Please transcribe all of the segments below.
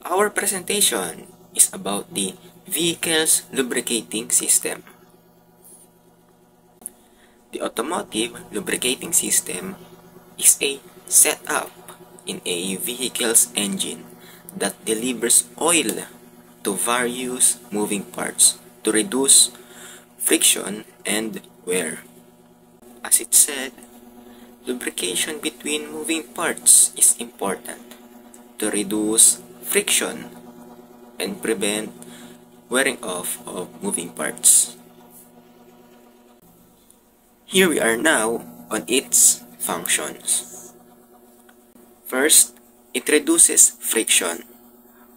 Our presentation is about the vehicle's lubricating system. The automotive lubricating system is a setup in a vehicle's engine that delivers oil to various moving parts to reduce friction and wear. As it said, lubrication between moving parts is important to reduce friction and prevent wearing off of moving parts. Here we are now on its functions. First, it reduces friction,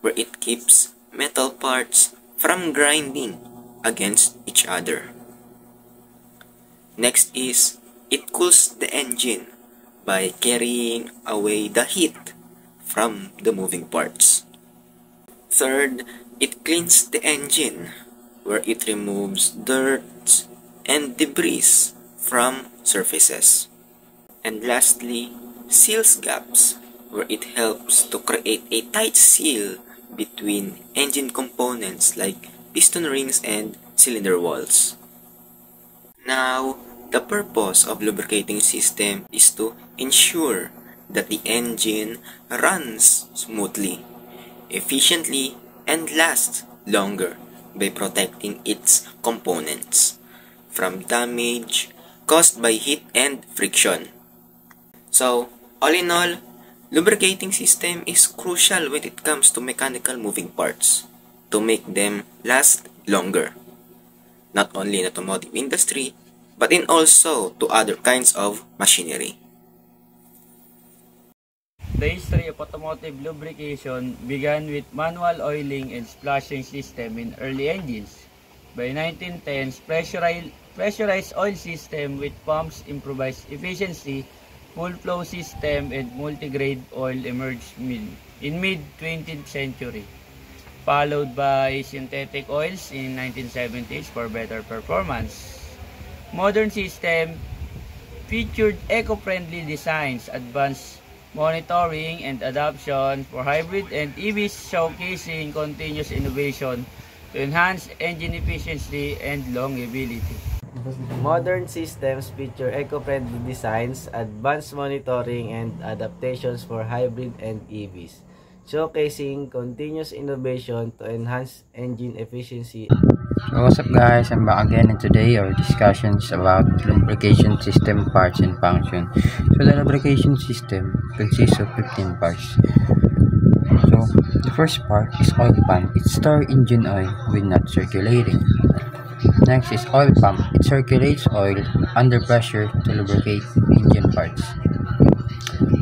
where it keeps metal parts from grinding against each other. Next is, it cools the engine by carrying away the heat from the moving parts. Third, it cleans the engine, where it removes dirt and debris from surfaces. And lastly, seals gaps, where it helps to create a tight seal between engine components like piston rings and cylinder walls. Now, the purpose of lubricating system is to ensure that the engine runs smoothly, efficiently, and lasts longer by protecting its components from damage caused by heat and friction. So, all in all, lubricating system is crucial when it comes to mechanical moving parts to make them last longer, not only in automotive industry, but in also to other kinds of machinery. The history of automotive lubrication began with manual oiling and splashing system in early engines. By 1910s, pressurized oil system with pumps, improvised efficiency, full flow system, and multigrade oil emerged in mid-20th century, followed by synthetic oils in 1970s for better performance. Modern system featured eco-friendly designs, advanced monitoring and adoption for hybrid and EVs, showcasing continuous innovation to enhance engine efficiency and longevity. Modern systems feature eco-friendly designs, advanced monitoring, and adaptations for hybrid and EVs, showcasing continuous innovation to enhance engine efficiency. What's up guys, I'm back again, and today our discussion is about lubrication system parts and function. So the lubrication system consists of 15 parts. So the first part is oil pump. It stores engine oil when not circulating. Next is oil pump. It circulates oil under pressure to lubricate engine parts.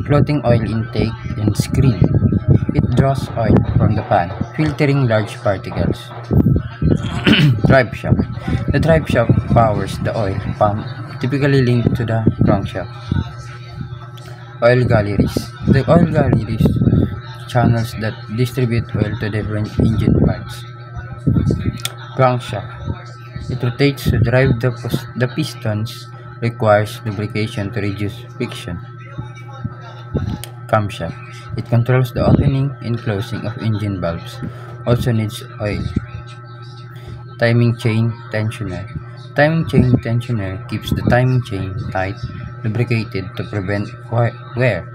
Floating oil intake and screen. It draws oil from the pan, filtering large particles. Drive shaft. The drive shaft powers the oil pump, typically linked to the crankshaft. Oil galleries. The oil galleries channels that distribute oil to different engine parts. Crankshaft. It rotates to drive the pistons, requires lubrication to reduce friction. Camshaft. It controls the opening and closing of engine valves, also needs oil. Timing chain tensioner. Timing chain tensioner keeps the timing chain tight, lubricated to prevent wear.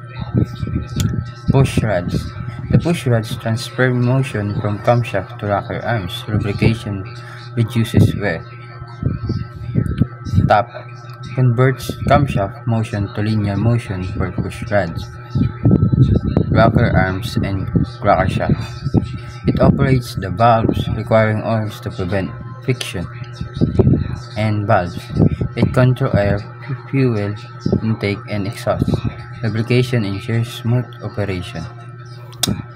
Push rods. The push rods transfer motion from camshaft to rocker arms. Lubrication reduces wear. Tap converts camshaft motion to linear motion for push rods, rocker arms, and rocker shaft. It operates the valves, requiring oils to prevent friction. And valves. It controls air, fuel intake, and exhaust. Lubrication ensures smooth operation.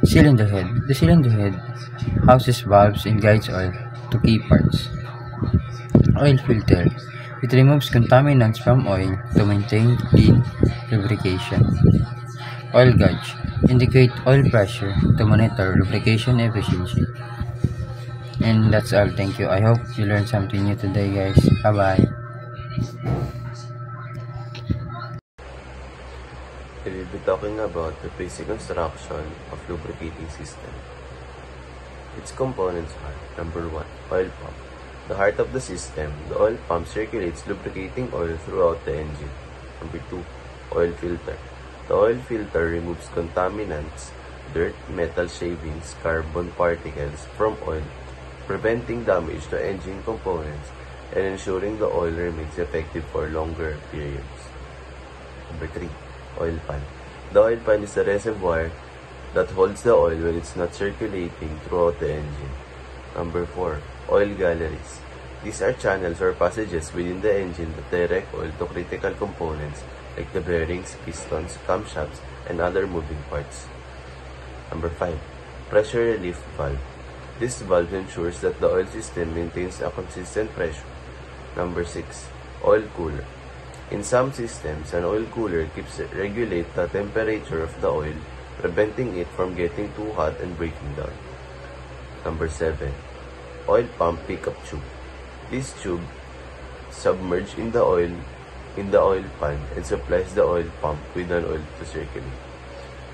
Cylinder head. The cylinder head houses valves and guides oil to key parts. Oil filter. It removes contaminants from oil to maintain clean lubrication. Oil gauge. Indicate oil pressure to monitor lubrication efficiency. And that's all. Thank you. I hope you learned something new today, guys. Bye-bye. We will be talking about the basic construction of lubricating system. Its components are: number 1, oil pump. The heart of the system, the oil pump circulates lubricating oil throughout the engine. Number 2, oil filter. The oil filter removes contaminants, dirt, metal shavings, carbon particles from oil, preventing damage to engine components and ensuring the oil remains effective for longer periods. Number 3, oil pan. The oil pan is the reservoir that holds the oil when it's not circulating throughout the engine. Number 4, oil galleries. These are channels or passages within the engine that direct oil to critical components like the bearings, pistons, camshafts, and other moving parts. Number 5, pressure relief valve. This valve ensures that the oil system maintains a consistent pressure. Number 6, oil cooler. In some systems, an oil cooler regulates the temperature of the oil, preventing it from getting too hot and breaking down. Number 7, oil pump pickup tube. This tube submerges in the oil pan and supplies the oil pump with an oil to circulate.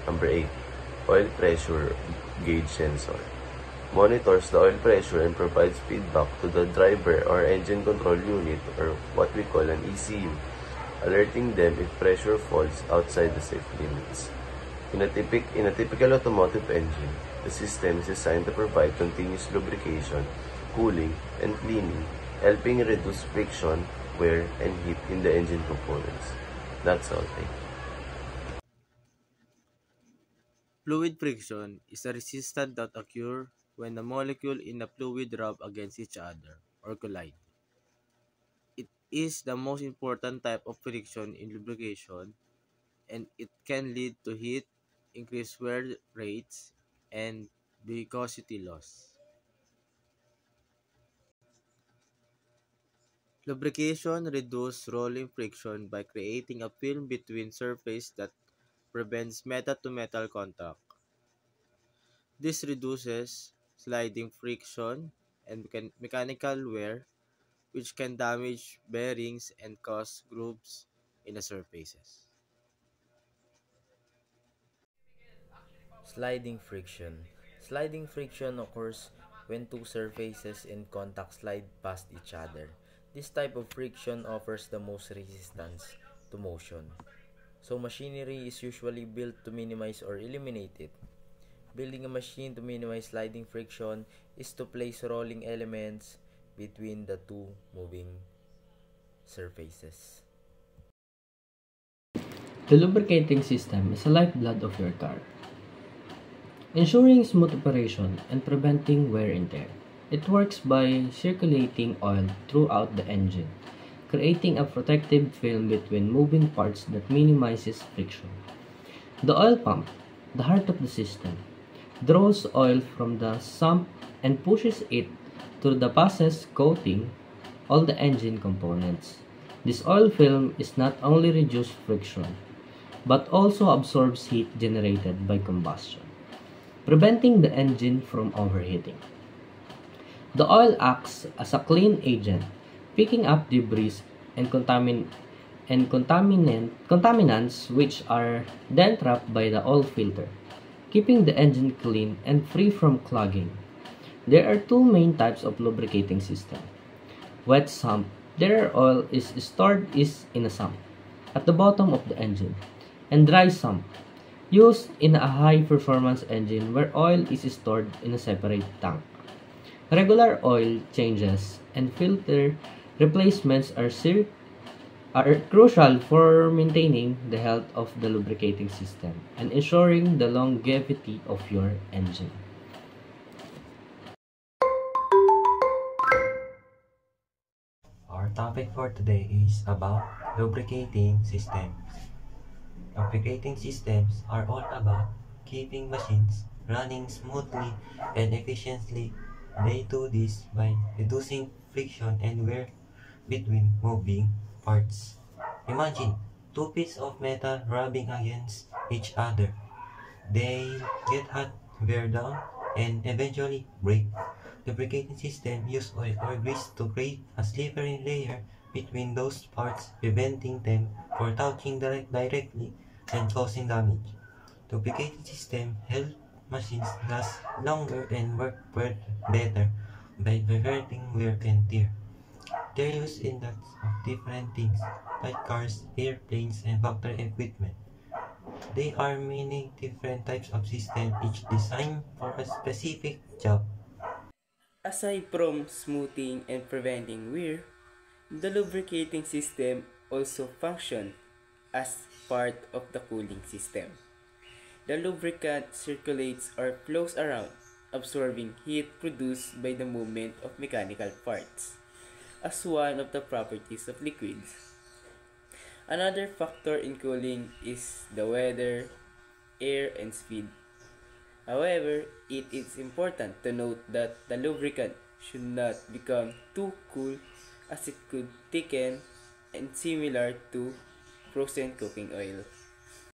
Number 8, oil pressure gauge sensor. Monitors the oil pressure and provides feedback to the driver or engine control unit, or what we call an ECU, alerting them if pressure falls outside the safe limits. In a typical automotive engine, the system is designed to provide continuous lubrication, cooling, and cleaning, helping reduce friction, wear, and heat in the engine components. That's all. Thank you. Fluid friction is a resistance that occurs when the molecules in a fluid rub against each other or collide. It is the most important type of friction in lubrication, and it can lead to heat, increased wear rates, and viscosity loss. Lubrication reduces rolling friction by creating a film between surfaces that prevents metal-to-metal contact. This reduces sliding friction and mechanical wear, which can damage bearings and cause grooves in the surfaces. Sliding friction. Sliding friction occurs when two surfaces in contact slide past each other. This type of friction offers the most resistance to motion. So machinery is usually built to minimize or eliminate it. Building a machine to minimize sliding friction is to place rolling elements between the two moving surfaces. The lubricating system is the lifeblood of your car, ensuring smooth operation and preventing wear and tear. It works by circulating oil throughout the engine, creating a protective film between moving parts that minimizes friction. The oil pump, the heart of the system, draws oil from the sump and pushes it through the passes coating all the engine components. This oil film is not only reduces friction, but also absorbs heat generated by combustion, preventing the engine from overheating. The oil acts as a clean agent, picking up debris and contaminants which are then trapped by the oil filter, keeping the engine clean and free from clogging. There are two main types of lubricating system. Wet sump, their oil is stored in a sump at the bottom of the engine, and dry sump, used in a high-performance engine where oil is stored in a separate tank. Regular oil changes and filter replacements are crucial for maintaining the health of the lubricating system and ensuring the longevity of your engine. Our topic for today is about lubricating systems. Lubricating systems are all about keeping machines running smoothly and efficiently. They do this by reducing friction and wear between moving parts. Imagine two pieces of metal rubbing against each other. They get hot, wear down, and eventually break. Lubricating system use oil or grease to create a slippery layer between those parts, preventing them from touching directly and causing damage. Lubricating system help machines last longer and work better by preventing wear and tear. They're used in lots of different things, like cars, airplanes, and factory equipment. There are many different types of systems, each designed for a specific job. Aside from smoothing and preventing wear, the lubricating system also functions as part of the cooling system. The lubricant circulates or flows around, absorbing heat produced by the movement of mechanical parts, as one of the properties of liquids. Another factor in cooling is the weather, air, and speed. However, it is important to note that the lubricant should not become too cool as it could thicken and similar to frozen cooking oil.